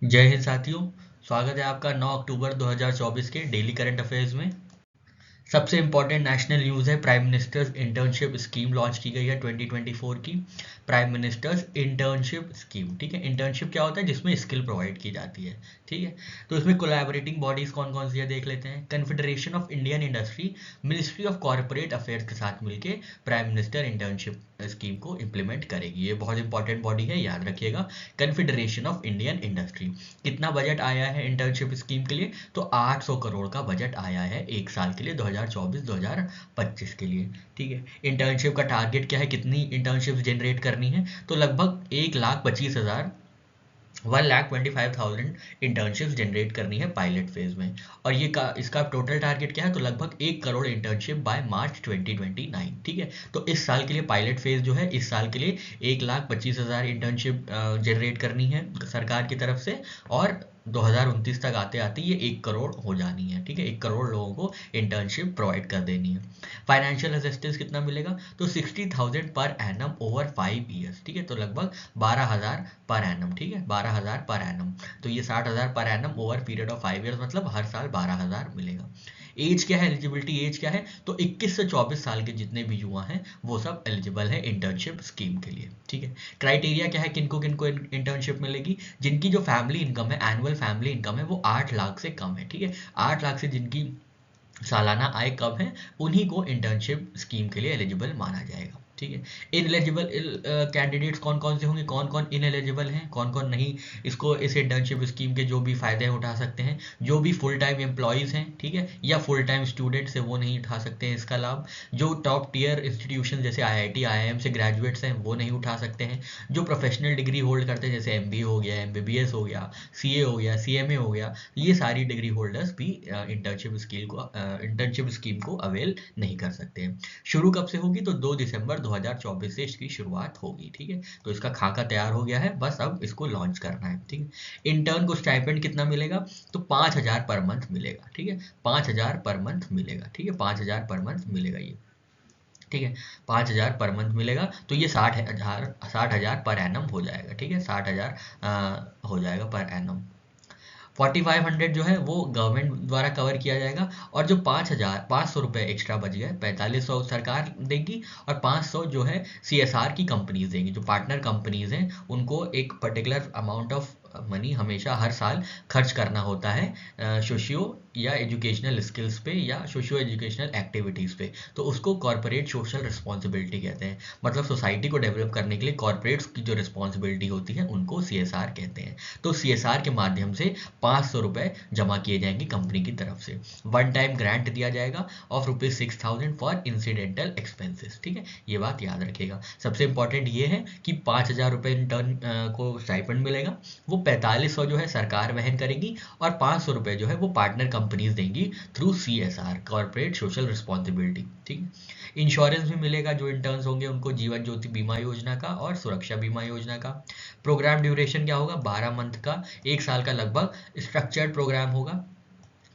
जय हिंद साथियों। स्वागत है आपका 9 अक्टूबर 2024 के डेली करंट अफेयर्स में। सबसे इंपॉर्टेंट नेशनल न्यूज़ है, prime ministers internship scheme launch की गई है 2024 की। प्राइम मिनिस्टर्स इंटर्नशिप स्कीम, ठीक है। इंटर्नशिप क्या होता है? जिसमें स्किल प्रोवाइड की जाती है, ठीक है। तो इसमें कोलैबोरेटिंग बॉडीज कौन कौन सी है देख लेते हैं। Confederation of Indian industry ministry of corporate affairs के साथ मिलकर प्राइम मिनिस्टर इंटर्नशिप स्कीम को इम्प्लीमेंट करेगी। ये बहुत इंपॉर्टेंट बॉडी है, याद रखिएगा। Confederation of Indian industry. कितना बजट आया है इंटर्नशिप स्कीम के लिए? तो 800 करोड़ का बजट आया है एक साल के लिए, 2024-2025 के लिए, ठीक है। इंटर्नशिप का टारगेट क्या है? कितनी इंटर्नशिप जनरेट करनी है? तो लगभग 1,25,000 1,25,000 इंटर्नशिप्स जनरेट करनी है पायलट फेज में। और इसका टोटल टारगेट क्या है? तो लगभग 1 करोड़ इंटर्नशिप बाय मार्च 2029, ठीक है। तो इस साल के लिए पायलट फेज जो है, इस साल के लिए 1,25,000 इंटर्नशिप जनरेट करनी है सरकार की तरफ से, और 2029 तक आते आते ये 1 करोड़ हो जानी है, ठीक है। 1 करोड़ लोगों को इंटर्नशिप प्रोवाइड कर देनी है। फाइनेंशियल असिस्टेंस कितना मिलेगा? तो 60,000 पर एनम ओवर 5 ईयर्स, ठीक है। तो लगभग 12,000 पर एनम, ठीक है, 12,000 पर एनम। तो ये 60,000 per annum over period of 5 years, मतलब हर साल 12,000 मिलेगा। एज क्या है? एलिजिबिलिटी एज क्या है? तो 21 से 24 साल के जितने भी युवा हैं वो सब एलिजिबल है इंटर्नशिप स्कीम के लिए, ठीक है। क्राइटेरिया क्या है? किनको किनको इंटर्नशिप मिलेगी? जिनकी जो फैमिली इनकम है, एनुअल फैमिली इनकम है, वो 8 लाख से कम है, ठीक है। 8 लाख से जिनकी सालाना आय कम है, उन्हीं को इंटर्नशिप स्कीम के लिए एलिजिबल माना जाएगा, ठीक है। इनएलिजिबल कैंडिडेट्स कौन कौन से होंगे? कौन कौन इनएलिजिबल हैं, कौन कौन नहीं इसको इस इंटर्नशिप स्कीम के जो भी फायदे हैं उठा सकते हैं? जो भी फुल टाइम एम्प्लॉयज़ हैं, ठीक है, या फुल टाइम स्टूडेंट्स हैं, वो नहीं उठा सकते हैं इसका लाभ। जो टॉप टियर इंस्टीट्यूशन जैसे IIT IIM से ग्रेजुएट्स हैं वो नहीं उठा सकते हैं। जो प्रोफेशनल डिग्री होल्ड करते हैं जैसे MBA हो गया, MBBS हो गया, CA हो गया, CMA हो गया, ये सारी डिग्री होल्डर्स भी इंटर्नशिप स्कीम को अवेल नहीं कर सकते हैं। शुरू कब से होगी? तो 2 दिसंबर 2024 से इसकी शुरुआत होगी, ठीक है। तो इसका खाका तैयार हो गया है, बस अब इसको लॉन्च करना है, ठीक है। इंटर्न को स्टाइपेंड कितना मिलेगा? तो 5,000 पर मंथ मिलेगा, ठीक है। 5,000 पर मंथ मिलेगा, ठीक है। 5,000 पर मंथ मिलेगा ये, ठीक है। 5,000 पर मंथ मिलेगा। तो ये 60,000 पर एनम हो जाएगा, ठीक है। 60,000 हो जाएगा पर एनम। 4,500 जो है वो गवर्नमेंट द्वारा कवर किया जाएगा, और जो 5,500 रुपये एक्स्ट्रा बच गए, 4,500 सरकार देगी, और 500 जो है CSR की कंपनीज देंगी। जो पार्टनर कंपनीज हैं उनको एक पर्टिकुलर अमाउंट ऑफ मनी हमेशा हर साल खर्च करना होता है सोशियो या एजुकेशनल स्किल्स पे या सोशियो एजुकेशनल एक्टिविटीज़ पे। तो उसको कॉर्पोरेट सोशल रिस्पॉन्सिबिलिटी कहते हैं। मतलब सोसाइटी को डेवलप करने के लिए कॉर्पोरेट्स की जो रिस्पॉन्सिबिलिटी होती है उनको CSR कहते हैं। तो CSR के माध्यम से 500 रुपये जमा किए जाएंगे कंपनी की तरफ से। वन टाइम ग्रांट दिया जाएगा ऑफ ₹6,000 फॉर इंसिडेंटल एक्सपेंसेस, ठीक है। ये बात याद रखिएगा। सबसे इंपॉर्टेंट ये है कि 5,000 रुपये इंटर्न को स्टाइपेंड मिलेगा, वो 4,500 जो है सरकार वहन करेगी, और 500 रुपये जो है वो पार्टनर कंपनीज देंगी through CSR, corporate social responsibility, ठीक है। इंश्योरेंस भी मिलेगा जो इंटर्न्स होंगे उनको, जीवन ज्योति बीमा योजना का और सुरक्षा बीमा योजना का। प्रोग्राम ड्यूरेशन क्या होगा? 12 मंथ का, 1 साल का लगभग स्ट्रक्चर्ड प्रोग्राम होगा।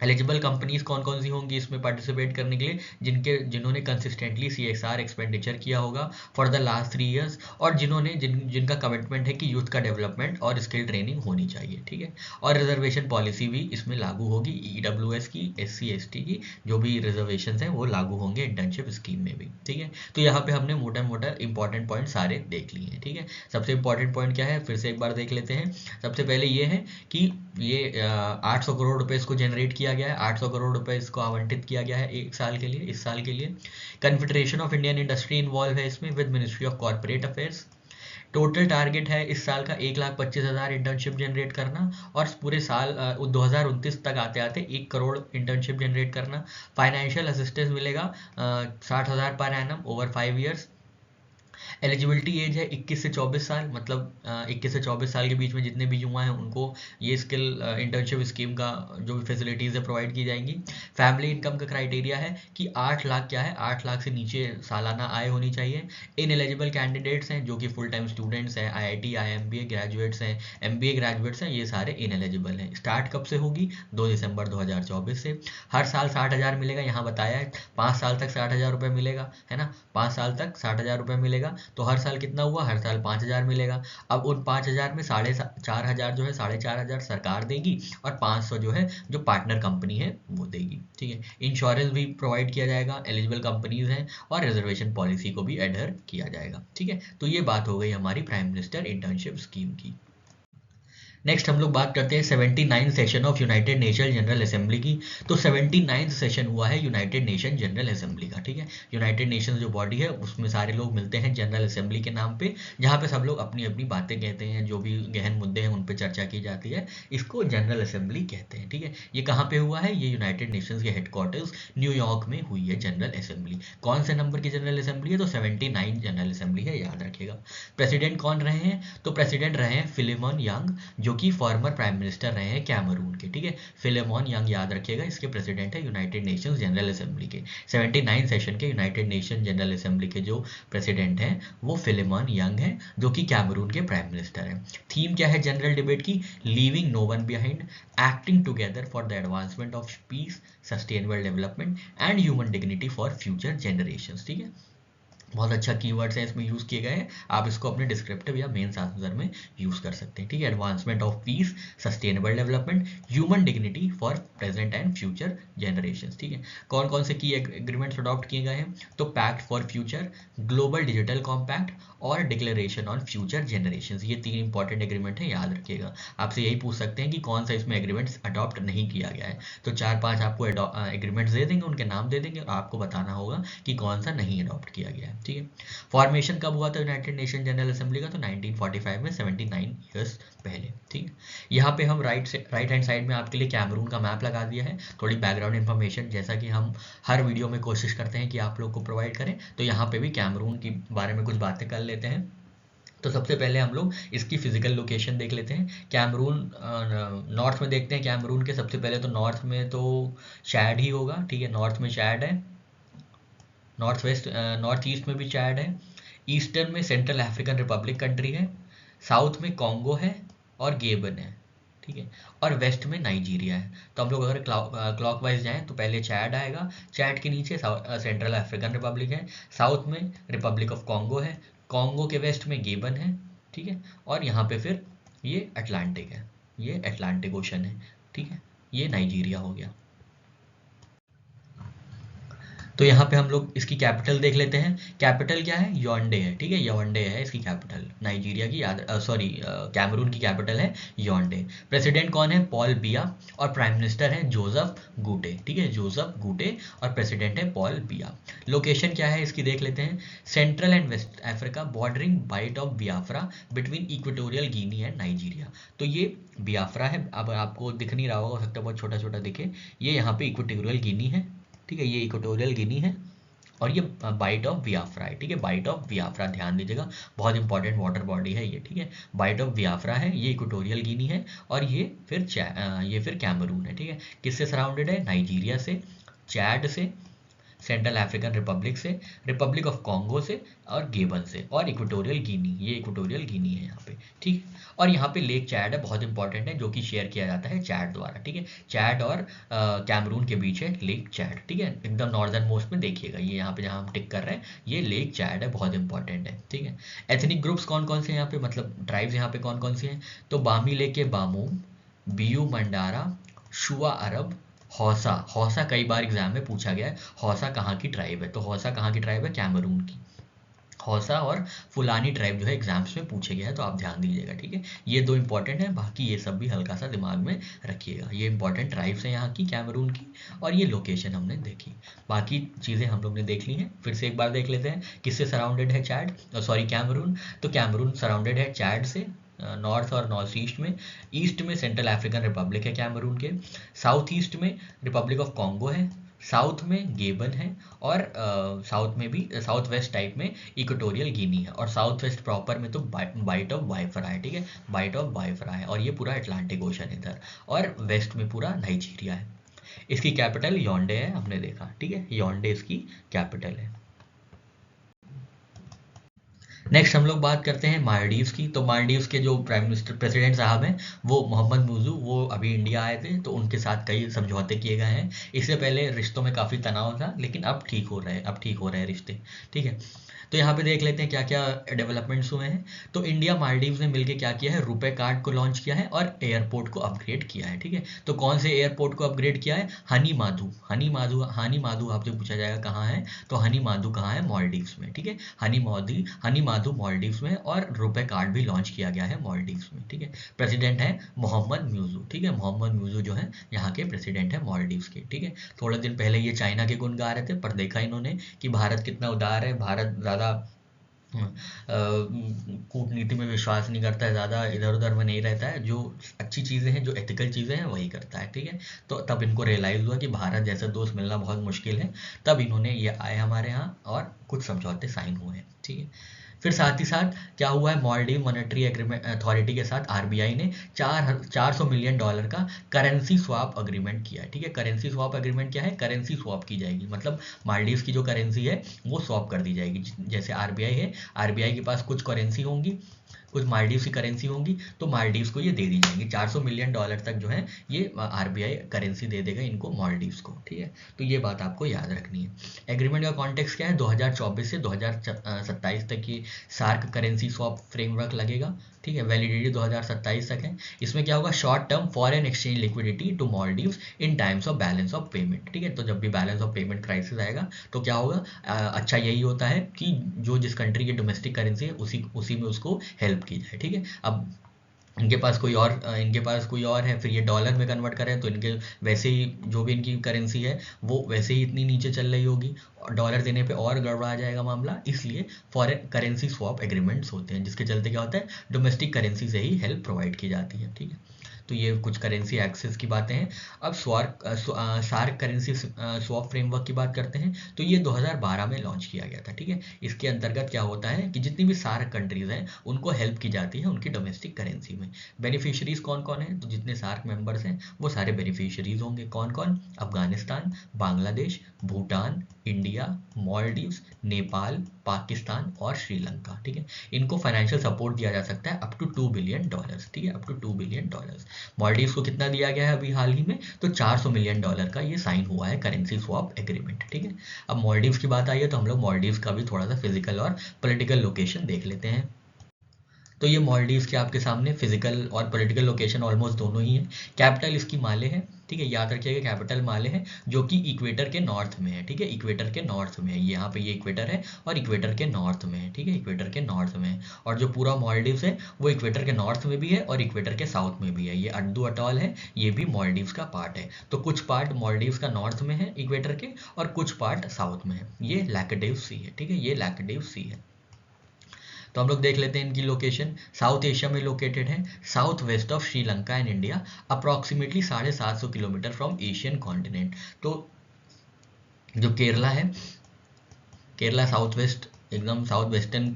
एलिजिबल कंपनीज कौन कौन सी होंगी इसमें पार्टिसिपेट करने के लिए? जिन्होंने कंसिस्टेंटली CSR एक्सपेंडिचर किया होगा फॉर द लास्ट 3 ईयर्स, और जिनका कमिटमेंट है कि यूथ का डेवलपमेंट और स्किल ट्रेनिंग होनी चाहिए, ठीक है। और रिजर्वेशन पॉलिसी भी इसमें लागू होगी, EWS की, SC ST की जो भी रिजर्वेशन हैं वो लागू होंगे इंटर्नशिप स्कीम में भी, ठीक है। तो यहाँ पे हमने मोटा मोटा इंपॉर्टेंट पॉइंट सारे देख लिए हैं, ठीक है। सबसे इंपॉर्टेंट पॉइंट क्या है फिर से एक बार देख लेते हैं। सबसे पहले ये है कि ये 800 करोड़ रुपए इसको जनरेट किया गया है, 800 करोड़ रुपए इसको आवंटित किया गया है एक साल के लिए, इस साल के लिए। Confederation of Indian industry involve है इसमें with ministry of corporate affairs. Total target है इस साल का 1,25,000 इंटर्नशिप जनरेट करना, और पूरे साल 2029 तक आते आते 1 करोड़ इंटर्नशिप जनरेट करना। फाइनेंशियल असिस्टेंस मिलेगा 60,000 per annum over 5 years. Eligibility age है 21 से 24 साल, मतलब 21 से 24 साल के बीच में जितने भी युवा हैं उनको ये स्किल इंटर्नशिप स्कीम का जो भी फैसिलिटीज़ है प्रोवाइड की जाएंगी। फैमिली इनकम का क्राइटेरिया है कि 8 लाख क्या है, 8 लाख से नीचे सालाना आय होनी चाहिए। इन एलिजिबल कैंडिडेट्स हैं जो कि फुल टाइम स्टूडेंट्स हैं, IIT IMBA ग्रेजुएट्स हैं, MBA ग्रेजुएट्स हैं, ये सारे इन एलिजिबल हैं। स्टार्ट कब से होगी? 2 दिसंबर 2024 से। हर साल 60,000 मिलेगा, यहाँ बताया है 5 साल तक 60,000 रुपये मिलेगा, है ना। 5 साल तक 60,000 रुपये मिलेगा। मिलेगा, तो हर साल कितना हुआ, हर साल 5,000 मिलेगा। अब उन 5,000 में 4,500 जो है 4,500 सरकार देगी और 500 जो है जो पार्टनर कंपनी है वो देगी, ठीक है। इंश्योरेंस भी प्रोवाइड किया जाएगा, एलिजिबल कंपनीज हैं, और रिजर्वेशन पॉलिसी को भी एडहर किया जाएगा, ठीक है। तो ये बात हो गई हमारी प्राइम मिनिस्टर इंटर्नशिप स्कीम की। नेक्स्ट हम लोग बात करते हैं 79 session of United nation general assembly की। तो 79 सेशन हुआ है यूनाइटेड नेशन जनरल असेंबली का, ठीक है। यूनाइटेड नेशन जो बॉडी है उसमें सारे लोग मिलते हैं जनरल असेंबली के नाम पे, जहाँ पे सब लोग अपनी अपनी बातें कहते हैं, जो भी गहन मुद्दे हैं उन पे चर्चा की जाती है, इसको जनरल असेंबली कहते हैं, ठीक है। ये कहाँ पे हुआ है, ये यूनाइटेड नेशंस के हेडक्वार्टर्स न्यूयॉर्क में हुई है जनरल असेंबली। कौन से नंबर की जनरल असेंबली है, तो 79 जनरल असेंबली है, याद रखिएगा। प्रेसिडेंट कौन रहे हैं, तो प्रेसिडेंट रहे हैं फिलेमोन यंग, जो कि फॉर्मर प्राइम मिनिस्टर रहे हैं कैमरून के, ठीक है। फिलेमोन यंग याद रखिएगा, इसके प्रेसिडेंट है यूनाइटेड नेशंस जनरल असेंबली के। 79 सेशन के यूनाइटेड नेशन जनरल असेंबली के जो प्रेसिडेंट हैं वो फिलेमोन यंग हैं, जो कि कैमरून के प्राइम मिनिस्टर हैं। थीम क्या है जनरल डिबेट की, leaving no one behind, acting together for the advancement of peace, sustainable development and human dignity for future generations, ठीक है। बहुत अच्छा कीवर्ड्स हैं इसमें यूज़ किए गए हैं, आप इसको अपने डिस्क्रिप्टिव या मेंस आंसर में यूज़ कर सकते हैं, ठीक है। Advancement of peace, sustainable development, human dignity for present and future generations, ठीक है। कौन कौन से की एग्रीमेंट्स अडॉप्ट किए गए हैं, तो pact for future, global digital compact और डिक्लेरेशन ऑन फ्यूचर जनरेशंस, ये 3 इंपॉर्टेंट एग्रीमेंट है, याद रखिएगा। आपसे यही पूछ सकते हैं कि कौन सा इसमें एग्रीमेंट्स अडॉप्ट नहीं किया गया है, तो 4-5 आपको एग्रीमेंट्स दे देंगे, उनके नाम दे देंगे और आपको बताना होगा कि कौन सा नहीं अडॉप्ट किया गया है, ठीक है। फॉर्मेशन कब हुआ था यूनाइटेड नेशन जनरल असेंबली का, तो 1945 में, 79 ईयर्स पहले, ठीक है। यहाँ पे हम राइट हैंड साइड में आपके लिए कैमरून का मैप लगा दिया है, थोड़ी बैकग्राउंड इन्फॉर्मेशन, जैसा कि हम हर वीडियो में कोशिश करते हैं कि आप लोग को प्रोवाइड करें, तो यहाँ पे भी कैमरून के बारे में कुछ बातें कर लेते हैं। तो सबसे पहले हम लोग इसकी फिजिकल लोकेशन देख लेते हैं। कैमरून नॉर्थ में देखते हैं, कैमरून के सबसे पहले तो नॉर्थ में तो चैड ही होगा, ठीक है। नॉर्थ में चैड है, नॉर्थ ईस्ट में भी चैड है, ईस्टर्न में सेंट्रल अफ्रीकन रिपब्लिक कंट्री है, साउथ में कॉन्गो है और गेबन है, ठीक है। और वेस्ट में नाइजीरिया है। तो हम लोग अगर क्लॉकवाइज जाएं तो पहले चैड आएगा, चैड के नीचे सेंट्रल अफ्रीकन रिपब्लिक है, साउथ में रिपब्लिक ऑफ कॉन्गो है, कॉन्गो के वेस्ट में गेबन है, ठीक है। और यहाँ पे फिर ये अटलांटिक है, ये अटलांटिक ओशन है, ठीक है। ये नाइजीरिया हो गया। तो यहाँ पे हम लोग इसकी कैपिटल देख लेते हैं। कैपिटल क्या है, योंडे है, ठीक है। योंडे है इसकी कैपिटल, नाइजीरिया की, कैमरून की कैपिटल है योंडे। प्रेसिडेंट कौन है, पॉल बिया, और प्राइम मिनिस्टर है जोसेफ गुटे, ठीक है, जोसेफ गुटे, और प्रेसिडेंट है पॉल बिया। लोकेशन क्या है इसकी देख लेते हैं। Central and west Africa, bordering bight of Biafra between Equatorial Guinea and Nigeria. तो ये बियाफ्रा है, अब आपको दिख नहीं रहा होगा, हो सकता है बहुत छोटा छोटा दिखे, ये यहाँ पे इक्वेटोरियल गिनी है, ठीक है। ये इक्वेटोरियल गिनी है और ये बाइट ऑफ बियाफ्रा है, ठीक है। बाइट ऑफ बियाफ्रा ध्यान दीजिएगा, बहुत इंपॉर्टेंट वाटर बॉडी है ये, ठीक है। बाइट ऑफ बियाफ्रा है, ये इक्वेटोरियल गिनी है, और ये फिर कैमरून है, ठीक है। किससे सराउंडेड है, नाइजीरिया से, चैड से, सेंट्रल अफ्रीकन रिपब्लिक से, रिपब्लिक ऑफ कॉन्गो से, और गेबन से, और इक्वेटोरियल गिनी, ये इक्वेटोरियल गिनी है यहाँ पे, ठीक। और यहाँ पे लेक चैड है, बहुत इंपॉर्टेंट है, जो कि शेयर किया जाता है चैड द्वारा, ठीक है। चैड और कैमरून के बीच है लेक चैड, ठीक है। एकदम नॉर्दर्न मोस्ट में देखिएगा, ये यहाँ पे जहाँ हम टिक कर रहे हैं ये लेक चैड है, बहुत इंपॉर्टेंट है, ठीक है। एथनिक ग्रुप्स कौन कौन से हैं यहाँ पे, मतलब ट्राइब्स यहाँ पे कौन कौन से हैं, तो बामी लेक के बामूम, बियू मंडारा, शुआ अरब, हौसा। हौसा कई बार एग्जाम में पूछा गया है, हौसा कहाँ की ट्राइब है, तो हौसा कहाँ की ट्राइब है, कैमरून की। हौसा और फुलानी ट्राइब जो है एग्जाम्स में पूछे गए हैं, तो आप ध्यान दीजिएगा, ठीक है। ये 2 इंपॉर्टेंट है, बाकी ये सब भी हल्का सा दिमाग में रखिएगा। ये इंपॉर्टेंट ट्राइब्स हैं यहाँ की, कैमरून की, और ये लोकेशन हमने देखी। बाकी चीज़ें हम लोग ने देख ली हैं, फिर से एक बार देख लेते हैं किससे सराउंडेड है चैड, कैमरून। तो कैमरून सराउंडेड है चैड से, नॉर्थ और नॉर्थ ईस्ट में। ईस्ट में सेंट्रल अफ्रीकन रिपब्लिक है कैमरून के, साउथ ईस्ट में रिपब्लिक ऑफ कॉन्गो है, साउथ में गेबन है, और साउथ में भी साउथ वेस्ट टाइप में इक्वेटोरियल गिनी है, और साउथ वेस्ट प्रॉपर में तो बाइट ऑफ बाइफरा है, ठीक है। बाइट ऑफ बाइफरा है, और ये पूरा अटलांटिक ओशन है इधर, और वेस्ट में पूरा नाइजीरिया है। इसकी कैपिटल योंडे है, हमने देखा, ठीक है। योंडे इसकी कैपिटल है। नेक्स्ट हम लोग बात करते हैं मालदीव्स की। तो मालदीव्स के जो प्राइम मिनिस्टर प्रेसिडेंट साहब हैं वो मोहम्मद मुइज़, वो अभी इंडिया आए थे, तो उनके साथ कई समझौते किए गए हैं। इससे पहले रिश्तों में काफ़ी तनाव था, लेकिन अब ठीक हो रहे हैं रिश्ते, ठीक है। तो यहाँ पे देख लेते हैं क्या क्या डेवलपमेंट्स हुए हैं। तो इंडिया मालदीव्स ने मिलकर क्या किया है, रुपए कार्ड को लॉन्च किया है और एयरपोर्ट को अपग्रेड किया है। ठीक है, तो कौन से एयरपोर्ट को अपग्रेड किया है, हनी माधु आपसे पूछा जाएगा कहाँ है, तो हनी माधु कहाँ है, मालदीव्स में। ठीक है, हनी माधु मालदीव्स में, और रुपए कार्ड भी लॉन्च किया गया है मालदीव्स में। ठीक है, प्रेसिडेंट है मोहम्मद म्यूजू। ठीक है, मोहम्मद म्यूजू जो है यहाँ के प्रेसिडेंट है मालदीव्स के। ठीक है, थोड़े दिन पहले ये चाइना के गुण गा रहे थे, पर देखा इन्होंने कि भारत कितना उदार है, भारत ज़्यादा कूटनीति में विश्वास नहीं करता है, ज़्यादा इधर उधर में नहीं रहता है, जो अच्छी चीज़ें हैं, जो एथिकल चीज़ें हैं वही करता है। ठीक है, तो तब इनको रियलाइज़ हुआ कि भारत जैसा दोस्त मिलना बहुत मुश्किल है, तब इन्होंने ये आए हमारे यहाँ और कुछ समझौते साइन हुए हैं। ठीक है, फिर साथ ही साथ क्या हुआ है, मालदीव मॉनेटरी एग्रीमेंट अथॉरिटी के साथ आरबीआई ने 400 मिलियन डॉलर का करेंसी स्वैप अग्रीमेंट किया है। ठीक है, करेंसी स्वैप अग्रीमेंट क्या है, करेंसी स्वैप की जाएगी, मतलब मालदीव की जो करेंसी है वो स्वैप कर दी जाएगी। जैसे आरबीआई है, आरबीआई के पास कुछ करेंसी होंगी, कुछ मालदीव की करेंसी होंगी, तो मालदीव्स को ये दे दी जाएंगी। 400 मिलियन डॉलर तक जो है ये आरबीआई करेंसी दे देगा इनको, मालदीव्स को। ठीक है, तो ये बात आपको याद रखनी है। एग्रीमेंट का कॉन्टेक्स्ट क्या है, 2024 से 2027 तक ये सार्क करेंसी स्वैप फ्रेमवर्क लगेगा। ठीक है, वैलिडिटी 2027 तक है। इसमें क्या होगा, short term foreign exchange liquidity to Maldives in times of balance of payment. ठीक है, तो जब भी बैलेंस ऑफ पेमेंट क्राइसिस आएगा तो क्या होगा, अच्छा यही होता है कि जो जिस कंट्री की डोमेस्टिक करेंसी है उसी में उसको हेल्प की जाए। ठीक है, अब इनके पास कोई और है, फिर ये डॉलर में कन्वर्ट करें तो इनके वैसे ही जो भी इनकी करेंसी है वो वैसे ही इतनी नीचे चल रही होगी, और डॉलर देने पे और गड़बड़ा जाएगा मामला। इसलिए फॉरेन करेंसी स्वैप एग्रीमेंट्स होते हैं, जिसके चलते क्या होता है, डोमेस्टिक करेंसी से ही हेल्प प्रोवाइड की जाती है। ठीक है, तो ये कुछ करेंसी एक्सेस की बातें हैं। अब सार्क करेंसी स्वैप फ्रेमवर्क की बात करते हैं, तो ये 2012 में लॉन्च किया गया था। ठीक है, इसके अंतर्गत क्या होता है कि जितनी भी सार्क कंट्रीज हैं उनको हेल्प की जाती है उनकी डोमेस्टिक करेंसी में। बेनिफिशियरीज कौन कौन है, तो जितने सार्क मेंबर्स हैं वो सारे बेनिफिशियरीज होंगे। कौन कौन, अफगानिस्तान, बांग्लादेश, भूटान, इंडिया, मालदीव्स, नेपाल, पाकिस्तान और श्रीलंका। ठीक है, इनको फाइनेंशियल सपोर्ट दिया जा सकता है अप टू $2 बिलियन। ठीक है, अप टू $2 बिलियन। मालदीव्स को कितना दिया गया है अभी हाल ही में, तो $400 मिलियन का ये साइन हुआ है करेंसी स्वैप एग्रीमेंट। ठीक है, अब मालदीव्स की बात आई है तो हम लोग मालदीव्स का भी थोड़ा सा फिजिकल और पॉलिटिकल लोकेशन देख लेते हैं। तो ये मालदीव्स के आपके सामने फिजिकल और पॉलिटिकल लोकेशन ऑलमोस्ट दोनों ही है। कैपिटल इसकी माले है। ठीक है, याद रखिएगा कैपिटल माले है, जो कि इक्वेटर के नॉर्थ में है। ठीक है, इक्वेटर के नॉर्थ में है, यहाँ पे ये इक्वेटर है और इक्वेटर के नॉर्थ में है। ठीक है, इक्वेटर के नॉर्थ में है, और जो पूरा मालदीव्स है वो इक्वेटर के नॉर्थ में भी है और इक्वेटर के साउथ में भी है। ये अड्डू अटॉल है, ये भी मालदीव्स का पार्ट है। तो कुछ पार्ट मालदीव्स का नॉर्थ में है इक्वेटर के, और कुछ पार्ट साउथ में है। ये लैक्डिव सी है। ठीक है, ये लैक्डिव सी है। तो हम लोग देख लेते हैं इनकी लोकेशन। साउथ एशिया में लोकेटेड है, south west of Sri Lanka and India, approximately 750 kilometre from Asian continent. तो जो केरला है, केरला साउथ वेस्ट, एकदम साउथ वेस्टर्न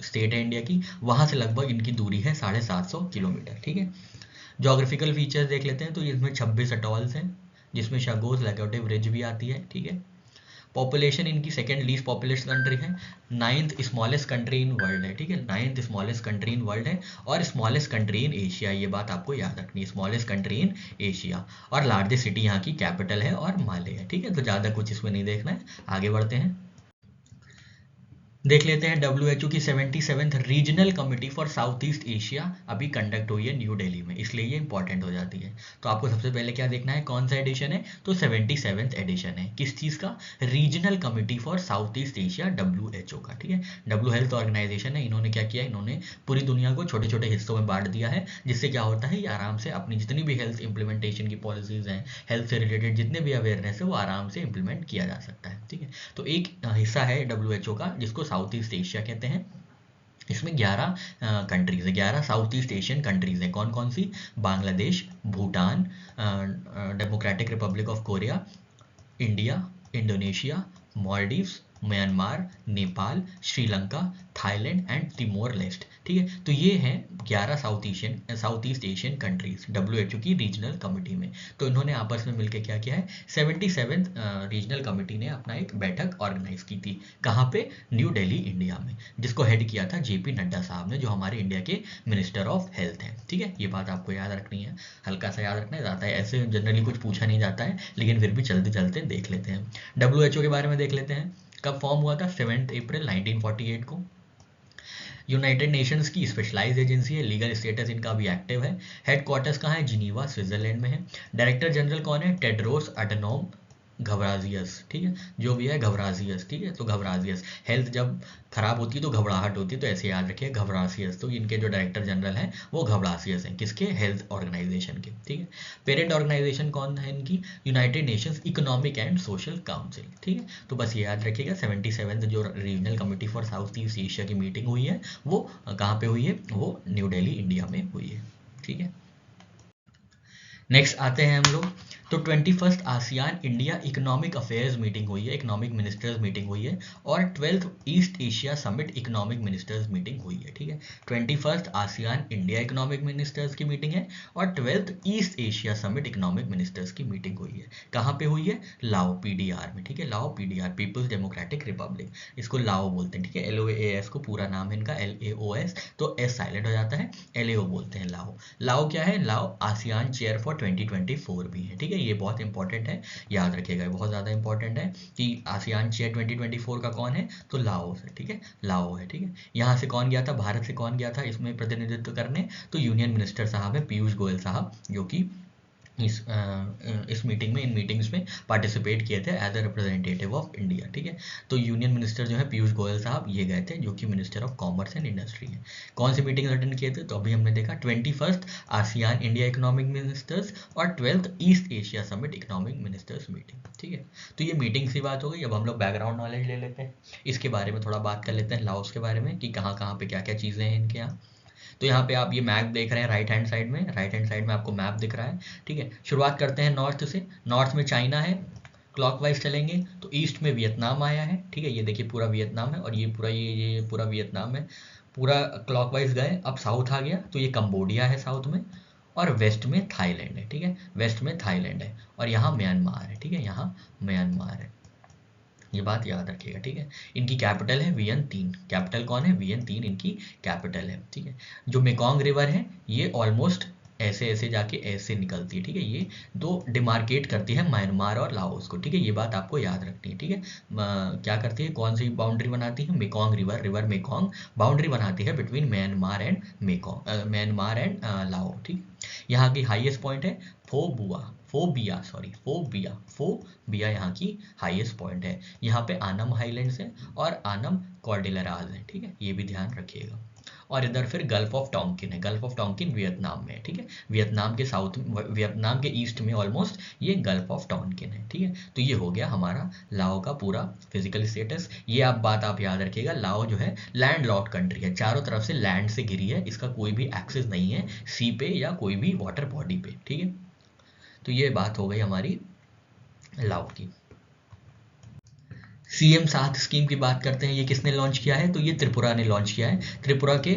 स्टेट है इंडिया की, वहाँ से लगभग इनकी दूरी है 750 किलोमीटर। ठीक है, जोग्राफिकल फीचर्स देख लेते हैं। तो इसमें 26 अटॉल्स हैं, जिसमें शगोस लैकोटिव रिज भी आती है। ठीक है, पॉपुलेशन इनकी सेकेंड लीस्ट पॉपुलेशन कंट्री है, 9th smallest country in world है। ठीक है, 9th smallest country in world है, और स्मॉलेस्ट कंट्री इन एशिया, ये बात आपको याद रखनी है, स्मॉलेस्ट कंट्री इन एशिया। और लार्जेस्ट सिटी यहाँ की कैपिटल है और माले है। ठीक है, तो ज़्यादा कुछ इसमें नहीं देखना है, आगे बढ़ते हैं। देख लेते हैं WHO की 77th regional committee for south east Asia अभी कंडक्ट हुई है न्यू दिल्ली में, इसलिए ये इंपॉर्टेंट हो जाती है। तो आपको सबसे पहले क्या देखना है, कौन सा एडिशन है, तो 77th एडिशन है। किस चीज़ का, regional committee for south east Asia, WHO का। ठीक है, WHO हेल्थ ऑर्गेनाइजेशन है। इन्होंने क्या किया, इन्होंने पूरी दुनिया को छोटे छोटे हिस्सों में बांट दिया है, जिससे क्या होता है, ये आराम से अपनी जितनी भी हेल्थ इंप्लीमेंटेशन की पॉलिसीज़ हैं, हेल्थ से रिलेटेड जितने भी अवेयरनेस है, वो आराम से इंप्लीमेंट किया जा सकता है। ठीक है, तो एक हिस्सा है WHO का जिसको साउथ ईस्ट एशिया कहते हैं। इसमें 11 कंट्रीज है, 11 साउथ ईस्ट एशियन कंट्रीज हैं। कौन कौन सी, Bangladesh, Bhutan, democratic republic of Korea, India, Indonesia, Maldives, Myanmar, Nepal, Sri Lanka, Thailand and Timor Leste. ठीक है, तो ये हैं 11 south east Asian countries WHO की रीजनल कमेटी में। तो इन्होंने आपस में मिलकर क्या किया है, 77th रीजनल कमेटी ने अपना एक बैठक ऑर्गेनाइज की थी। कहाँ पे, न्यू दिल्ली इंडिया में, जिसको हेड किया था JP नड्डा साहब ने, जो हमारे इंडिया के मिनिस्टर ऑफ हेल्थ हैं। ठीक है, ये बात आपको याद रखनी है, हल्का सा याद रखना जाता है, ऐसे जनरली कुछ पूछा नहीं जाता है, लेकिन फिर भी चलते चलते देख लेते हैं। WHO के बारे में देख लेते हैं। कब फॉर्म हुआ था? 7 अप्रैल 1948 को। यूनाइटेड नेशंस की स्पेशलाइज्ड एजेंसी है, लीगल स्टेटस इनका भी एक्टिव है। हेडक्वार्टर्स कहाँ है? जिनीवा स्विट्जरलैंड में है। डायरेक्टर जनरल कौन है? टेड्रोस अडनोम घबराजियस, ठीक है, जो भी है घबराजियस, ठीक है। तो घबराजियस, हेल्थ जब खराब होती है तो घबराहट होती है, तो ऐसे याद रखिए घबरासियस। तो इनके जो डायरेक्टर जनरल हैं वो घबरासियस हैं, किसके? हेल्थ ऑर्गेनाइजेशन के, ठीक है। पेरेंट ऑर्गेनाइजेशन कौन है इनकी? United Nations economic and social council, ठीक है। तो बस ये याद रखिएगा 77 जो regional committee for south east Asia की मीटिंग हुई है वो कहाँ पे हुई है? वो न्यू दिल्ली इंडिया में हुई है, ठीक है। नेक्स्ट आते हैं हम लोग, तो 21st ASEAN India economic affairs meeting हुई है, इकोनॉमिक मिनिस्टर्स मीटिंग हुई है, और 12th east Asia summit economic ministers meeting हुई है, ठीक है। 21st ASEAN India economic ministers की मीटिंग है और 12th east Asia summit economic ministers की मीटिंग हुई है। कहाँ पे हुई है? लाओ पीडीआर में, ठीक है। लाओ पीडीआर, पीपल्स डेमोक्रेटिक रिपब्लिक, इसको लाओ बोलते हैं, ठीक है। LOAS को पूरा नाम है इनका LAOS, तो एस साइलेंट हो जाता है, LAO बोलते हैं लाओ। लाओ क्या है? लाओ आसियान चेयर फॉर 2024 भी है, ठीक है। ये बहुत इंपॉर्टेंट है, याद रखिएगा, बहुत ज़्यादा इंपॉर्टेंट है कि आसियान चेयर 2024 का कौन है? तो लाओ है, ठीक है, लाओ है, ठीक है। यहाँ से कौन गया था? भारत से कौन गया था इसमें प्रतिनिधित्व करने? तो यूनियन मिनिस्टर साहब है पीयूष गोयल साहब, जो कि इस मीटिंग में, इन मीटिंग्स में पार्टिसिपेट किए थे as a representative of India, ठीक है। तो यूनियन मिनिस्टर जो है पीयूष गोयल साहब, ये गए थे, जो कि minister of commerce and industry है। कौन सी मीटिंग अटेंड किए थे? तो अभी हमने देखा 21st ASEAN India economic ministers और 12th east Asia summit economic ministers meeting, ठीक है। तो ये मीटिंग की बात हो गई। अब हम लोग बैकग्राउंड नॉलेज ले लेते हैं, इसके बारे में थोड़ा बात कर लेते हैं, लाओस के बारे में, कि कहाँ कहाँ पे क्या क्या चीज़ें हैं इनके यहाँ। तो यहाँ पे आप ये मैप देख रहे हैं राइट हैंड साइड में, राइट हैंड साइड में आपको मैप दिख रहा है, ठीक है। शुरुआत करते हैं नॉर्थ से। नॉर्थ में चाइना है, क्लॉकवाइज चलेंगे तो ईस्ट में वियतनाम आया है, ठीक है। ये देखिए पूरा वियतनाम है, और ये पूरा ये पूरा वियतनाम है, पूरा क्लॉकवाइज गए। अब साउथ आ गया तो ये कंबोडिया है साउथ में, और वेस्ट में थाईलैंड है, ठीक है, वेस्ट में थाईलैंड है, और यहाँ म्यांमार है, ठीक है, यहाँ म्यांमार है। ये बात याद रखिएगा, ठीक है। इनकी कैपिटल है वियन-3, कैपिटल कौन है? वियन-3 इनकी कैपिटल है, ठीक है। जो मेकोंग रिवर है ये ऑलमोस्ट ऐसे ऐसे जाके ऐसे निकलती है, ठीक है। ये दो डिमार्केट करती है म्यांमार और लाओस को, ठीक है। ये बात आपको याद रखनी है, ठीक है। क्या करती है, कौन सी बाउंड्री बनाती है? Mekong river, river Mekong boundary बनाती है between Myanmar and Mekong, Myanmar and लाओ, ठीक। यहाँ की हाईएस्ट पॉइंट है फोबिया यहाँ की हाईएस्ट पॉइंट है। यहाँ पे आनम हाईलैंड्स है और आनम कॉर्डिलराज है, ठीक है, ये भी ध्यान रखिएगा। और इधर फिर गल्फ ऑफ टोंकिन है, गल्फ ऑफ टोंकिन वियतनाम में है, ठीक है। वियतनाम के साउथ, वियतनाम के ईस्ट में ऑलमोस्ट ये गल्फ ऑफ टोंकिन है, ठीक है। तो ये हो गया हमारा लाओ का पूरा फिजिकल स्टेटस। ये बात आप याद रखिएगा, लाओ जो है लैंड लॉक्ड कंट्री है, चारों तरफ से लैंड से घिरी है, इसका कोई भी एक्सेस नहीं है सी पे या कोई भी वाटर बॉडी पे, ठीक है। तो ये बात हो गई हमारी लाओ की। CM 7 स्कीम की बात करते हैं, ये किसने लॉन्च किया है? तो ये त्रिपुरा ने लॉन्च किया है। त्रिपुरा के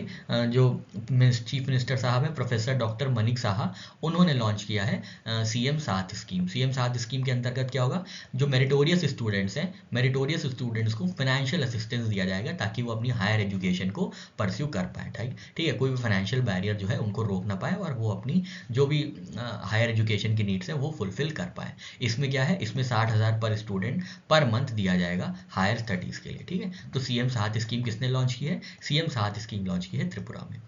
जो चीफ मिनिस्टर साहब हैं प्रोफेसर डॉक्टर मनिक साहा, उन्होंने लॉन्च किया है CM 7 स्कीम। CM 7 स्कीम के अंतर्गत क्या होगा? जो मेरिटोरियस स्टूडेंट्स हैं, मेरिटोरियस स्टूडेंट्स को फाइनेंशियल असिस्टेंस दिया जाएगा ताकि वो अपनी हायर एजुकेशन को परस्यू कर पाए, ठीक है। कोई भी फाइनेंशियल बैरियर जो है उनको रोक ना पाए, और वो अपनी जो भी हायर एजुकेशन की नीड्स है वो फुलफिल कर पाए। इसमें क्या है? इसमें 60,000 पर स्टूडेंट पर मंथ दिया जाएगा हायर स्टडीज के लिए, ठीक है। तो CM 7 स्कीम किसने लॉन्च की है? CM 7 स्कीम लॉन्च की है त्रिपुरा में।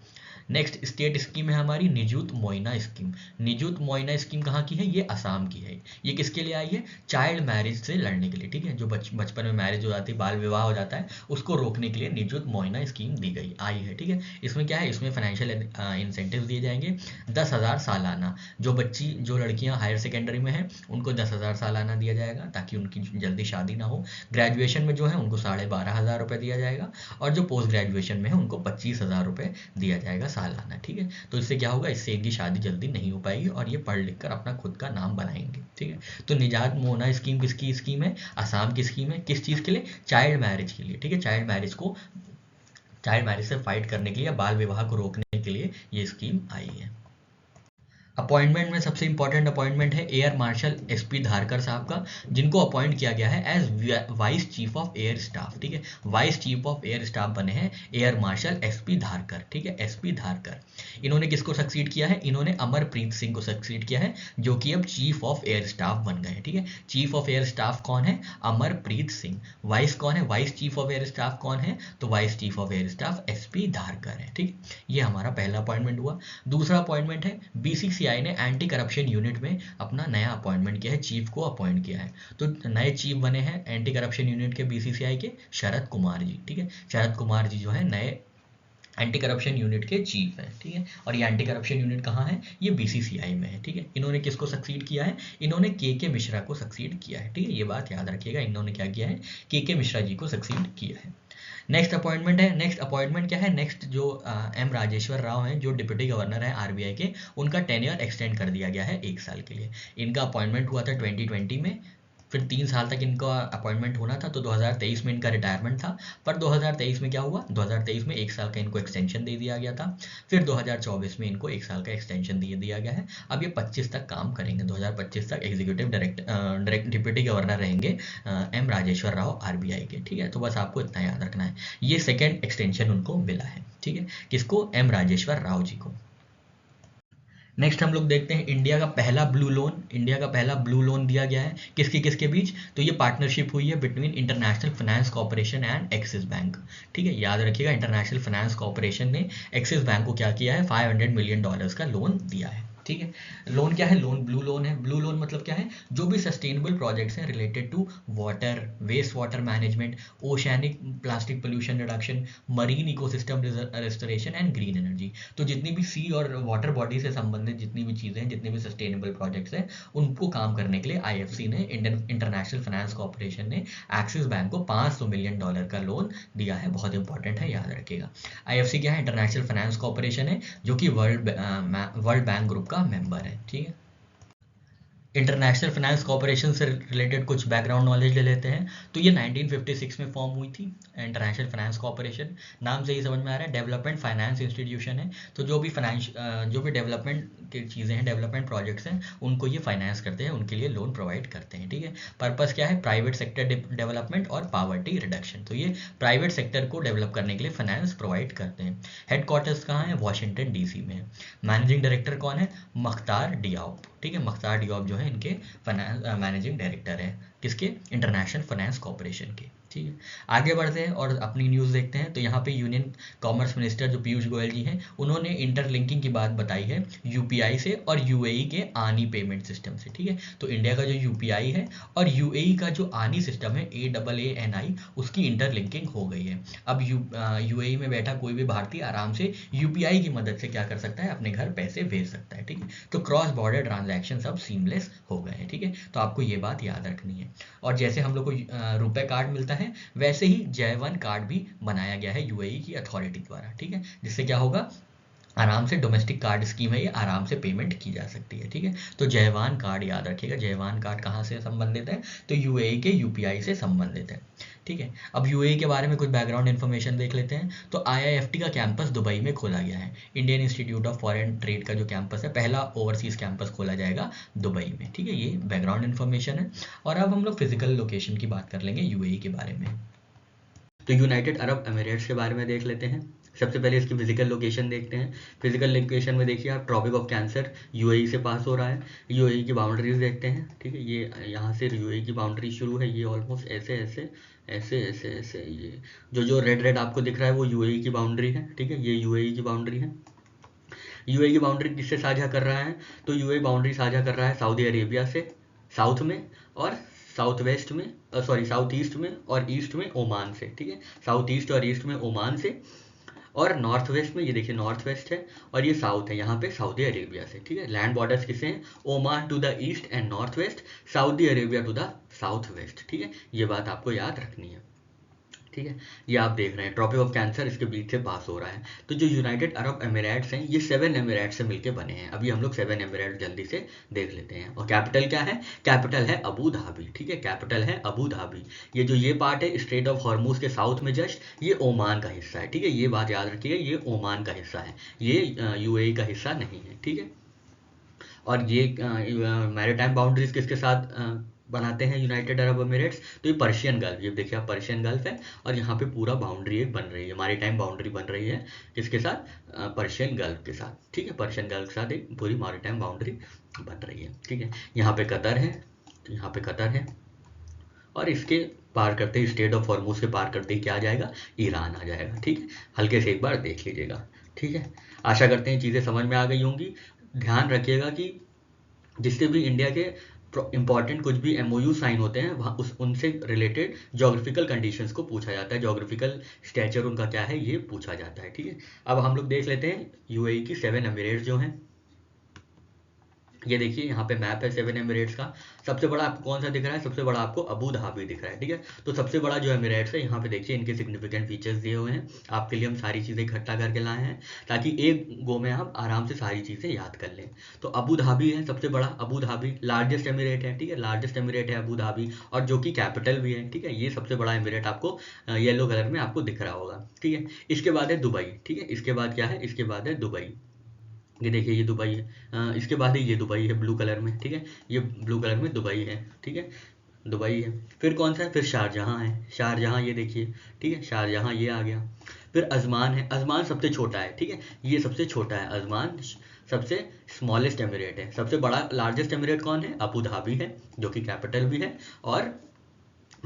नेक्स्ट स्टेट स्कीम है हमारी Nijut Moina scheme. Nijut Moina scheme कहाँ की है? ये असम की है। ये किसके लिए आई है? चाइल्ड मैरिज से लड़ने के लिए, ठीक है। जो बचपन में मैरिज हो जाती है, बाल विवाह हो जाता है, उसको रोकने के लिए निजुत मोइना स्कीम दी गई आई है, ठीक है। इसमें क्या है? इसमें फाइनेंशियल इंसेंटिव दिए जाएंगे 10,000 सालाना। जो लड़कियां हायर सेकेंडरी में हैं उनको 10,000 सालाना दिया जाएगा ताकि उनकी जल्दी शादी ना हो। ग्रेजुएशन में जो है उनको 12,500 रुपये दिया जाएगा, और जो पोस्ट ग्रेजुएशन में है उनको 25,000 रुपये दिया जाएगा सालाना, ठीक है। तो इससे क्या होगा? इससे इनकी शादी जल्दी नहीं हो पाएगी और ये पढ़ लिख कर अपना खुद का नाम बनाएंगे, ठीक है। तो निजात मोना स्कीम किसकी स्कीम है? असम की स्कीम है। किस चीज़ के लिए? चाइल्ड मैरिज के लिए, ठीक है। चाइल्ड मैरिज से फाइट करने के लिए, बाल विवाह को रोकने के लिए ये स्कीम आई है। अपॉइंटमेंट में सबसे इंपॉर्टेंट अपॉइंटमेंट है एयर मार्शल एसपी धारकर साहब का, जिनको अपॉइंट किया गया है as vice chief of air staff. ठीक है, vice chief of air staff बने हैं एयर मार्शल एसपी धारकर। ठीक है, एसपी धारकर। इन्होंने किसको सक्सीड किया है? इन्होंने अमरप्रीत सिंह को सक्सीड किया है, जो कि अब चीफ ऑफ एयर स्टाफ बन गए। ठीक है, चीफ ऑफ एयर स्टाफ कौन है? अमरप्रीत सिंह। वाइस कौन है? Vice chief of air staff कौन है? तो vice chief of air staff SP Dharkar है। ठीक, ये हमारा पहला अपॉइंटमेंट हुआ। दूसरा अपॉइंटमेंट है बीसीसीआई ने एंटी करप्शन यूनिट में अपना नया अपॉइंटमेंट किया है, चीफ को अपॉइंट किया है। तो नए चीफ बने हैं एंटी करप्शन यूनिट के बीसीसीआई के शरद कुमार जी। ठीक है, शरद कुमार जी जो है नए एंटी करप्शन यूनिट के चीफ है। ठीक है, और ये एंटी करप्शन यूनिट कहाँ है? ये बीसीसीआई में है। ठीक है, इन्होंने किसको सक्सीड किया है? इन्होंने के मिश्रा को सक्सीड किया है। ठीक है, ये बात याद रखिएगा, इन्होंने क्या किया है? के मिश्रा जी को सक्सीड किया है। नेक्स्ट अपॉइंटमेंट है, नेक्स्ट अपॉइंटमेंट क्या है? नेक्स्ट जो एम राजेश्वर राव हैं, जो डिप्टी गवर्नर है आरबीआई के, उनका टेन्योर एक्सटेंड कर दिया गया है 1 साल के लिए। इनका अपॉइंटमेंट हुआ था 2020 में, फिर 3 साल तक इनका अपॉइंटमेंट होना था, तो 2023 में इनका रिटायरमेंट था। पर 2023 में क्या हुआ? 2023 में 1 साल का इनको एक्सटेंशन दे दिया गया था। फिर 2024 में इनको 1 साल का एक्सटेंशन दे दिया गया है। अब ये 25 तक काम करेंगे, 2025 तक एग्जीक्यूटिव डायरेक्ट डिप्टी गवर्नर रहेंगे एम राजेश्वर राव आरबीआई के। ठीक है, तो बस आपको इतना याद रखना है, ये सेकेंड एक्सटेंशन उनको मिला है। ठीक है, किसको? एम राजेश्वर राव जी को। नेक्स्ट हम लोग देखते हैं इंडिया का पहला ब्लू लोन। इंडिया का पहला ब्लू लोन दिया गया है किसके किसके बीच? तो ये पार्टनरशिप हुई है between international finance corporation and axis bank. ठीक है, याद रखिएगा, इंटरनेशनल फाइनेंस कॉर्पोरेशन ने एक्सिस बैंक को क्या किया है? $500 मिलियन का लोन दिया है। ठीक है, लोन क्या है? लोन ब्लू लोन है। ब्लू लोन मतलब क्या है? जो भी सस्टेनेबल प्रोजेक्ट्स हैं related to water, waste water management, oceanic plastic pollution reduction, marine ecosystem restoration and green energy, तो जितनी भी सी और वाटर बॉडी से संबंधित जितनी भी चीज़ें हैं, जितने भी सस्टेनेबल प्रोजेक्ट्स हैं, उनको काम करने के लिए आईएफसी ने, इंटरनेशनल फाइनेंस कॉर्पोरेशन ने एक्सिस बैंक को $500 मिलियन का लोन दिया है। बहुत इंपॉर्टेंट है, याद रखिएगा। आईएफसी क्या है? इंटरनेशनल फाइनेंस कॉर्पोरेशन है, जो कि वर्ल्ड बैंक ग्रुप का मेंबर है। ठीक है, इंटरनेशनल फाइनेंस कॉर्पोरेशन से रिलेटेड कुछ बैकग्राउंड नॉलेज ले लेते हैं। तो ये 1956 में फॉर्म हुई थी इंटरनेशनल फाइनेंस कॉर्पोरेशन। नाम से ही समझ में आ रहा है, डेवलपमेंट फाइनेंस इंस्टीट्यूशन है। तो जो भी डेवलपमेंट की चीज़ें हैं, डेवलपमेंट प्रोजेक्ट्स हैं, उनको ये फाइनेंस करते हैं, उनके लिए लोन प्रोवाइड करते हैं। ठीक है, पर्पस क्या है? प्राइवेट सेक्टर डेवलपमेंट और पॉवर्टी रिडक्शन। तो ये प्राइवेट सेक्टर को डेवलप करने के लिए फाइनेंस प्रोवाइड करते हैं। हेडक्वार्टर्स कहाँ है? वॉशिंगटन डीसी में है। मैनेजिंग डायरेक्टर कौन है? मख्तार डियाब। ठीक है, मख्तार डियाब जो है इनके मैनेजिंग डायरेक्टर है, किसके? इंटरनेशनल फाइनेंस कॉर्पोरेशन के। ठीक है, आगे बढ़ते हैं और अपनी न्यूज़ देखते हैं। तो यहाँ पे यूनियन कॉमर्स मिनिस्टर जो पीयूष गोयल जी हैं, उन्होंने इंटरलिंकिंग की बात बताई है यूपीआई से और यूएई के आनी पेमेंट सिस्टम से। ठीक है, तो इंडिया का जो यूपीआई है और यूएई का जो आनी सिस्टम है, AAANI, उसकी इंटरलिंकिंग हो गई है। अब यूएई में बैठा कोई भी भारतीय आराम से यूपीआई की मदद से क्या कर सकता है? अपने घर पैसे भेज सकता है। ठीक है, तो क्रॉस बॉर्डर ट्रांजैक्शन सब सीमलेस हो गए हैं। ठीक है, तो आपको ये बात याद रखनी है। और जैसे हम लोग को रुपए कार्ड मिलता है, वैसे ही जय1 कार्ड भी बनाया गया है यूएई की अथॉरिटी द्वारा। ठीक है, जिससे क्या होगा? आराम से डोमेस्टिक कार्ड स्कीम है ये, आराम से पेमेंट की जा सकती है। ठीक है, तो जयवान कार्ड याद रखिएगा। जयवान कार्ड कहाँ से संबंधित है? तो यूएई के यूपीआई से संबंधित है। ठीक है, अब यूएई के बारे में कुछ बैकग्राउंड इन्फॉर्मेशन देख लेते हैं। तो आईआईएफटी का कैंपस दुबई में खोला गया है। Indian institute of foreign trade का जो कैंपस है, पहला ओवरसीज कैंपस खोला जाएगा दुबई में। ठीक है, ये बैकग्राउंड इन्फॉर्मेशन है। और अब हम लोग फिजिकल लोकेशन की बात कर लेंगे यूएई के बारे में। तो यूनाइटेड अरब एमिरेट्स के बारे में देख लेते हैं। सबसे पहले इसकी फिजिकल लोकेशन देखते हैं। फिजिकल लोकेशन में देखिए आप, ट्रॉपिक ऑफ कैंसर यूएई से पास हो रहा है। यूएई की बाउंड्रीज देखते हैं। ठीक है, ये यहाँ से यूएई की बाउंड्री शुरू है, ये ऑलमोस्ट ऐसे ऐसे ऐसे ऐसे ऐसे, ये जो रेड रेड आपको दिख रहा है वो यूएई की बाउंड्री है। ठीक है, ये यूएई की बाउंड्री है। यूएई की बाउंड्री किससे साझा कर रहा है? तो यूएई बाउंड्री साझा कर रहा है सऊदी अरेबिया से साउथ में, और साउथ वेस्ट में, सॉरी साउथ ईस्ट में, और ईस्ट में ओमान से। ठीक है, साउथ ईस्ट और ईस्ट में ओमान से, और नॉर्थ वेस्ट में ये देखिए नॉर्थ वेस्ट है, और ये साउथ है यहाँ पे सऊदी अरेबिया से। ठीक है, लैंड बॉर्डर्स किससे हैं? Oman to the east and north west, Saudi Arabia to the south west. ठीक है, ये बात आपको याद रखनी है। ठीक है, ये आप देख रहे हैं ट्रॉपिक ऑफ कैंसर इसके बीच से पास हो रहा है। तो जो यूनाइटेड अरब एमिरेट्स हैं, ये 7 एमिरेट्स से मिलकर बने हैं। अभी हम लोग 7 एमिरेट्स जल्दी से देख लेते हैं। और कैपिटल क्या है? कैपिटल है अबू धाबी। ठीक है, कैपिटल है अबू धाबी। ये पार्ट है स्ट्रेट ऑफ हॉर्मूज के साउथ में जस्ट, ये ओमान का हिस्सा है। ठीक है, ये बात याद रखिएगा, ये ओमान का हिस्सा है, ये यूएई का हिस्सा नहीं है। ठीक है, और ये मैरीटाइम बाउंड्रीज किसके साथ बनाते हैं यूनाइटेड अरब एमिरेट्स? तो ये पर्शियन गल्फ, ये देखिए आप पर्शियन गल्फ है और यहाँ पे पूरा बाउंड्री एक बन रही है, मैरीटाइम बाउंड्री बन रही है किसके साथ? पर्शियन गल्फ के साथ, ठीक है, पर्शियन गल्फ के साथ एक पूरी मैरीटाइम बाउंड्री बन रही है, ठीक है। यहाँ पे कतर है, यहाँ पे कतर है, और इसके पार करते ही स्टेट ऑफ हॉर्मुज के पार करते ही क्या आ जाएगा? ईरान आ जाएगा, ठीक है। हल्के से एक बार देख लीजिएगा, ठीक है। आशा करते हैं चीज़ें समझ में आ गई होंगी। ध्यान रखिएगा कि जिससे भी इंडिया के इंपॉर्टेंट कुछ भी एमओयू साइन होते हैं वहाँ उनसे रिलेटेड जोग्राफिकल कंडीशंस को पूछा जाता है, जोग्राफिकल स्टेचर उनका क्या है ये पूछा जाता है, ठीक है। अब हम लोग देख लेते हैं यूएई की 7 एमिरेट्स जो हैं। ये देखिए यहाँ पे मैप है 7 एमिरेट्स का। सबसे बड़ा आपको कौन सा दिख रहा है? सबसे बड़ा आपको अबू धाबी दिख रहा है, ठीक है। तो सबसे बड़ा जो एमिरेट्स है, यहाँ पे देखिए इनके सिग्निफिकेंट फीचर्स दिए हुए हैं। आपके लिए हम सारी चीज़ें इकट्ठा करके लाए हैं ताकि एक गो में आप आराम से सारी चीज़ें याद कर लें। तो अबू धाबी है सबसे बड़ा, अबू धाबी लार्जेस्ट एमिरेट है, ठीक है, लार्जेस्ट एमिरेट है अबू धाबी, और जो कि कैपिटल भी है, ठीक है। ये सबसे बड़ा एमिरेट आपको येलो कलर में आपको दिख रहा होगा, ठीक है। इसके बाद है दुबई, ठीक है। इसके बाद क्या है? इसके बाद है दुबई। ये देखिए ये दुबई है, इसके बाद ही ये दुबई है ब्लू कलर में, ठीक है। ये ब्लू कलर में दुबई है, ठीक है, दुबई है। फिर कौन सा है? फिर शारजहाँ है, शारजहाँ ये देखिए, ठीक है, शारजहाँ ये आ गया। फिर अजमान है, अजमान सबसे छोटा है, ठीक है, ये सबसे छोटा है अजमान, सबसे स्मॉलेस्ट एमिरेट है। सबसे बड़ा लार्जेस्ट एमिरेट कौन है? अबू धाबी है जो कि कैपिटल भी है, और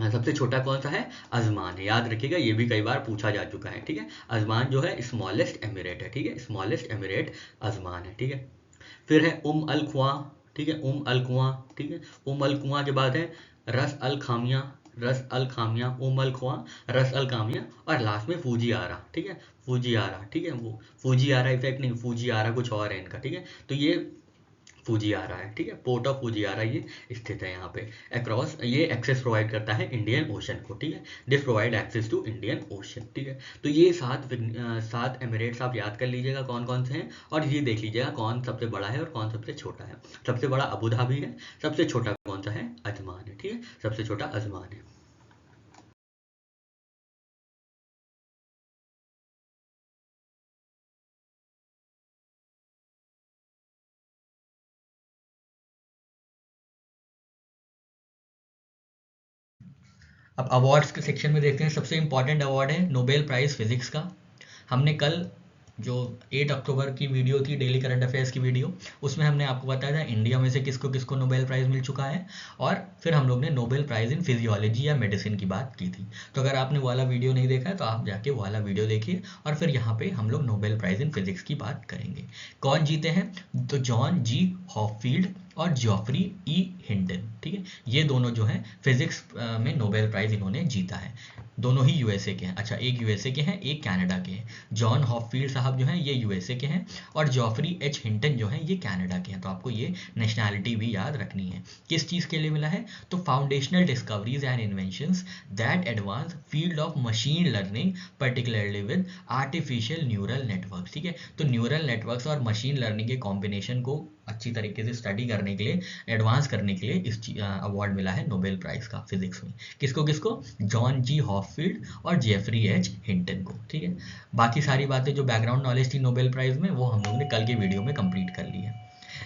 सबसे छोटा कौन सा है? अजमान है। याद रखिएगा ये भी कई बार पूछा जा चुका है, ठीक है। अजमान जो है स्मॉलेस्ट एमिरेट है, ठीक है, स्मॉलेस्ट एमिरेट अजमान है, ठीक है। फिर है अल ख्वा, ठीक है, अल ख्वा, ठीक है। अल ख्वा के बाद है रस अल खामिया, रस अल खामिया, अल ख्वा, रस अल खामिया, और लास्ट में फूजी आरा, ठीक है, फूजी आरा, ठीक है। वो फूजी आरा इफेक्ट नहीं, फूजी आरा कुछ और है इनका, ठीक है। तो ये फूजियारा है, ठीक है, पोर्ट ऑफ फूजियारा ये स्थित है यहाँ पे। अक्रॉस ये एक्सेस प्रोवाइड करता है इंडियन ओशन को, ठीक है, this provide access to Indian ocean, ठीक है। तो ये सात एमिरेट्स आप याद कर लीजिएगा कौन कौन से हैं, और ये देख लीजिएगा कौन सबसे बड़ा है और कौन सबसे छोटा है। सबसे बड़ा अबू धाबी है, सबसे छोटा कौन सा है? अजमान है, ठीक है, सबसे छोटा अजमान है। अब अवार्ड्स के सेक्शन में देखते हैं। सबसे इम्पोर्टेंट अवार्ड है नोबेल प्राइज़ फिजिक्स का। हमने कल जो 8 अक्टूबर की वीडियो थी, डेली करंट अफेयर्स की वीडियो, उसमें हमने आपको बताया था इंडिया में से किसको किसको नोबेल प्राइज़ मिल चुका है, और फिर हम लोग ने नोबेल प्राइज़ इन फिजियोलॉजी या मेडिसिन की बात की थी। तो अगर आपने वो वाला वीडियो नहीं देखा है तो आप जाके वो वाला वीडियो देखिए, और फिर यहाँ पे हम लोग नोबेल प्राइज़ इन फिजिक्स की बात करेंगे। कौन जीते हैं? तो जॉन जी हॉपफील्ड और जॉफरी ई हिंटन, ठीक है, ये दोनों जो हैं फिजिक्स में नोबेल प्राइज़ इन्होंने जीता है। दोनों ही यूएसए के हैं। अच्छा, एक यूएसए के हैं, एक कनाडा के हैं। जॉन हॉपफील्ड साहब जो हैं ये यूएसए के हैं, और जॉफरी एच हिंटन जो हैं ये कनाडा के हैं। तो आपको ये नेशनैलिटी भी याद रखनी है। किस चीज़ के लिए मिला है? तो foundational discoveries and inventions that advance field of machine learning particularly with artificial neural network, ठीक है। तो न्यूरल नेटवर्क्स और मशीन लर्निंग के कॉम्बिनेशन को अच्छी तरीके से स्टडी करने के लिए, एडवांस करने के लिए इस अवार्ड मिला है नोबेल प्राइज़ का फिजिक्स में। किसको किसको? जॉन जी हॉपफील्ड और जेफरी एच हिंटन को, ठीक है। बाकी सारी बातें जो बैकग्राउंड नॉलेज थी नोबेल प्राइज़ में वो हम लोगों ने कल के वीडियो में कंप्लीट कर ली है।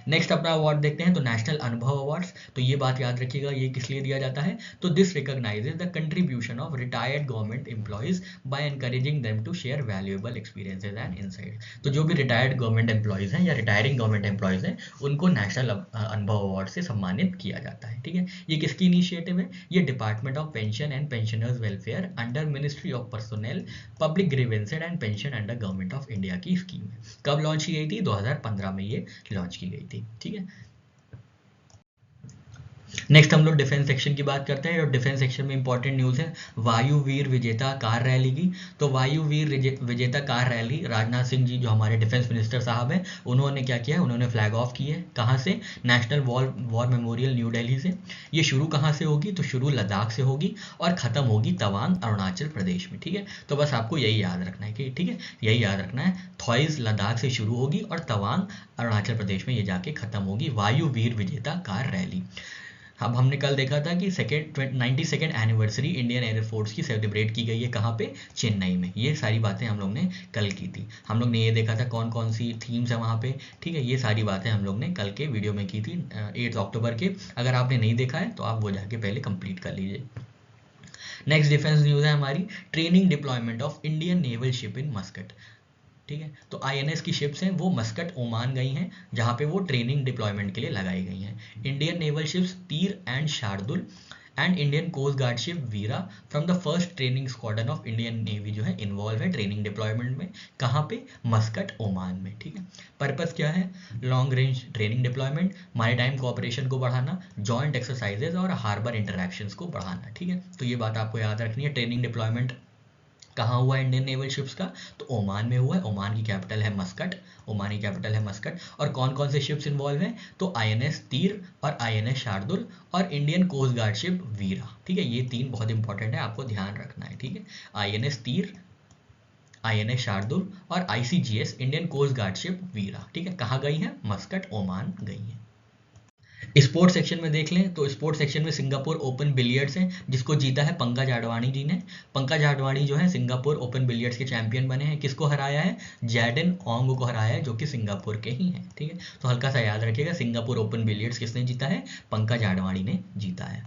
नेक्स्ट अपना अवार्ड देखते हैं, तो नेशनल अनुभव अवार्ड्स। तो ये बात याद रखिएगा ये किस लिए दिया जाता है? तो this recognises the contribution of retired government employees by encouraging them to share valuable experiences and insights. तो जो भी रिटायर्ड गवर्नमेंट एम्प्लॉयज हैं या रिटायरिंग गवर्नमेंट एम्प्लॉयज हैं उनको नेशनल अनुभव अवार्ड से सम्मानित किया जाता है, ठीक है। ये किसकी इनिशिएटिव है? ये department of pension and pensioners welfare under ministry of personnel public grievances and pension under government of India की स्कीम है। कब लॉन्च की गई थी? 2015 में ये लॉन्च की गई थी, ठीक है। नेक्स्ट हम लोग डिफेंस सेक्शन की बात करते हैं, और डिफेंस सेक्शन में इंपॉर्टेंट न्यूज़ है वायुवीर विजेता कार रैली की। तो वायुवीर विजेता कार रैली, राजनाथ सिंह जी जो हमारे डिफेंस मिनिस्टर साहब हैं उन्होंने क्या किया है? उन्होंने फ्लैग ऑफ की है। कहाँ से? National war memorial new Delhi से। ये शुरू कहाँ से होगी? तो शुरू लद्दाख से होगी और ख़त्म होगी तवांग अरुणाचल प्रदेश में, ठीक है। तो बस आपको यही याद रखना है कि, ठीक है, यही याद रखना है, थॉइज लद्दाख से शुरू होगी और तवांग अरुणाचल प्रदेश में ये जाके ख़त्म होगी। वायुवीर विजेता कार रैली। अब हमने कल देखा था कि 92nd एनिवर्सरी इंडियन एयरफोर्स की सेलिब्रेट की गई है कहाँ पे, चेन्नई में। ये सारी बातें हम लोग ने कल की थी। हम लोग ने ये देखा था कौन कौन सी थीम्स है वहाँ पे, ठीक है। ये सारी बातें हम लोग ने कल के वीडियो में की थी 8 अक्टूबर के। अगर आपने नहीं देखा है तो आप वो जाके पहले कंप्लीट कर लीजिए। नेक्स्ट डिफेंस न्यूज़ है हमारी, training deployment of Indian naval ship in Muscat. ठीक है, तो आईएनएस की शिप्स हैं वो मस्कट ओमान गई हैं, जहाँ पे वो ट्रेनिंग डिप्लॉयमेंट के लिए लगाई गई हैं। Indian naval ships Tir and Shardul and Indian coast guard ship Veera from the first training squadron of Indian navy जो है इन्वॉल्व है ट्रेनिंग डिप्लॉयमेंट में। कहाँ पे, मस्कट ओमान में। ठीक है, पर्पस क्या है, long range training deployment, maritime cooperation को बढ़ाना, जॉइंट एक्सरसाइजेज और हार्बर इंटरैक्शंस को बढ़ाना। ठीक है, तो ये बात आपको याद रखनी है। ट्रेनिंग डिप्लॉयमेंट कहाँ हुआ है इंडियन नेवल शिप्स का, तो ओमान में हुआ है। ओमान की कैपिटल है मस्कट, ओमानी कैपिटल है मस्कट। और कौन कौन से शिप्स इन्वॉल्व हैं, तो आईएनएस तीर और आईएनएस शार्दुल और Indian coast guard ship Veera. ठीक है, ये तीन बहुत इंपॉर्टेंट है, आपको ध्यान रखना है। ठीक है, आईएनएस तीर, आईएनएस शार्दुल और ICGS Indian coast guard ship Veera. ठीक है, कहाँ गई है, मस्कट ओमान गई है। स्पोर्ट्स सेक्शन में देख लें तो स्पोर्ट्स सेक्शन में सिंगापुर ओपन बिलियर्ड्स है, जिसको जीता है पंकज आडवाणी जी ने। पंकज आडवाणी जो है सिंगापुर ओपन बिलियर्ड्स के चैंपियन बने हैं। किसको हराया है, जैडन ओंग को हराया है, जो कि सिंगापुर के ही हैं। ठीक है, तो हल्का सा याद रखिएगा, सिंगापुर ओपन बिलियर्ड्स किसने जीता है, पंकज आडवाणी ने जीता है।